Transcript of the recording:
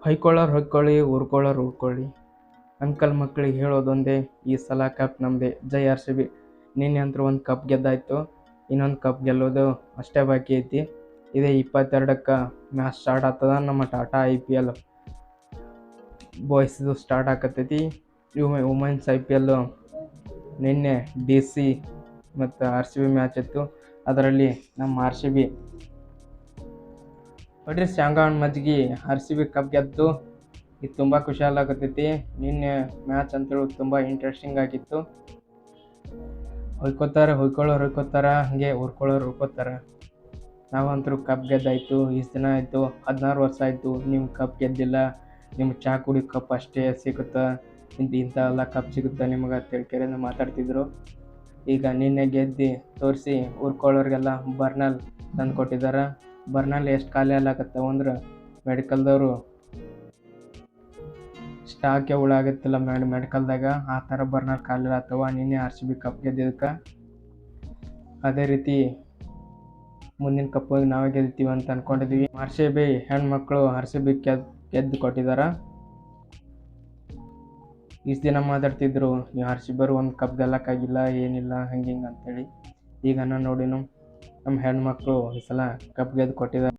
ಹೊಯ್ಕೊಳ್ಳೋರು ಹೊಯ್ಕೊಳ್ಳಿ, ಊರ್ಕೊಳ್ಳೋರು ಊರ್ಕೊಳ್ಳಿ. Uncle ಮಕ್ಳಿಗೆ ಹೇಳೋದೊಂದೇ, ಈ ಸಲ ಕಪ್ ನಮ್ಮದೇ. ಜೈ ಆರ್ ಸಿ ಬಿ. ನಿನ್ನೆ ಅಂತೂ ಒಂದು ಕಪ್ ಗೆದ್ದಾಯ್ತು, ಇನ್ನೊಂದು ಕಪ್ ಗೆಲ್ಲೋದು ಅಷ್ಟೇ ಬಾಕಿ ಐತಿ. ಇದೇ 22ಕ್ಕೆ ಮ್ಯಾಚ್ ಸ್ಟಾರ್ಟ್ ಆಗ್ತದ. ನಮ್ಮ ಟಾಟಾ IPL ಬಾಯ್ಸ್ದು ಸ್ಟಾರ್ಟ್ ಆಕತ್ತೈತಿ. ವುಮೆನ್ಸ್ IPL ನಿನ್ನೆ DC ಮತ್ತು RCB ಮ್ಯಾಚ್ ಇತ್ತು. ಅದರಲ್ಲಿ ನಮ್ಮ RCB ನೋಡ್ರಿ ಶಾಂಗಾನ್ ಮಜ್ಗಿ RCB ಕಪ್ ಗೆದ್ದು ಇದು ತುಂಬ ಖುಷಿಯಾಗತ್ತೈತಿ. ನಿನ್ನೆ ಮ್ಯಾಚ್ ಅಂತೇಳಿ ತುಂಬ ಇಂಟ್ರೆಸ್ಟಿಂಗ್ ಆಗಿತ್ತು. ಹೊಯ್ಕೊಳ್ಳೋರು ಹೊಯ್ಕೋತಾರ, ಹಾಗೆ ಊರ್ಕೊಳ್ಳೋರು ಊರ್ಕೋತಾರ. ನಾವಂತರೂ ಕಪ್ ಗೆದ್ದಾಯ್ತು, ಇಷ್ಟು ದಿನ ಆಯಿತು, 16 ವರ್ಷ ಆಯಿತು ನೀವು ಕಪ್ ಗೆದ್ದಿಲ್ಲ. ನಿಮ್ಗೆ ಚಹಾ ಕುಡಿ ಕಪ್ ಅಷ್ಟೇ ಸಿಗುತ್ತಾ, ಇಂಥ ಎಲ್ಲ ಕಪ್ ಸಿಗುತ್ತಾ ನಿಮ್ಗೆ ತಿಳ್ಕೆರೆಯಿಂದ ಮಾತಾಡ್ತಿದ್ರು. ಈಗ ನಿನ್ನೆ ಗೆದ್ದು ತೋರಿಸಿ ಊರ್ಕೊಳ್ಳೋರಿಗೆಲ್ಲ ಬರ್ನಲ್ ತಂದು ಕೊಟ್ಟಿದ್ದಾರೆ. ಬರ್ನಲ್ ಎಷ್ಟು ಖಾಲಿ ಆಗ್ಲಾಕತ್ತವ ಅಂದ್ರೆ ಮೆಡಿಕಲ್ದವರು ಸ್ಟಾಕೆ ಉಳಾಗತ್ತಿಲ್ಲ ಮೆಡಿಕಲ್ದಾಗ, ಆ ಥರ ಬರ್ನಲ್ ಖಾಲಿ ಆಗ್ತವ ನಿನ್ನೆ RCB ಕಪ್ ಗೆದ್ದಿದ್ದಕ್ಕೆ. ಅದೇ ರೀತಿ ಮುಂದಿನ ಕಪ್ ನಾವೇ ಗೆಲ್ತೀವಿ ಅಂತ ಅಂದ್ಕೊಂಡಿದ್ವಿ. RCB ಹೆಣ್ಮಕ್ಳು RCB ಗೆದ್ದು ಕೊಟ್ಟಿದ್ದಾರೆ. ಇಷ್ಟು ದಿನ ಮಾತಾಡ್ತಿದ್ರು ನೀವು RCB ಒಂದು ಕಪ್ ಗೆಲ್ಲಕ್ಕಾಗಿಲ್ಲ, ಏನಿಲ್ಲ ಹಂಗೆ ಹಿಂಗೆ ಅಂತೇಳಿ. ಈಗ ನಾನು ನೋಡಿನು ನಮ್ಮ ಹೆಣ್ಮಕ್ಳು ಈ ಸಲ ಕಪ್ ಗೆದ್ದು ಕೊಟ್ಟಿದ್ದಾರೆ.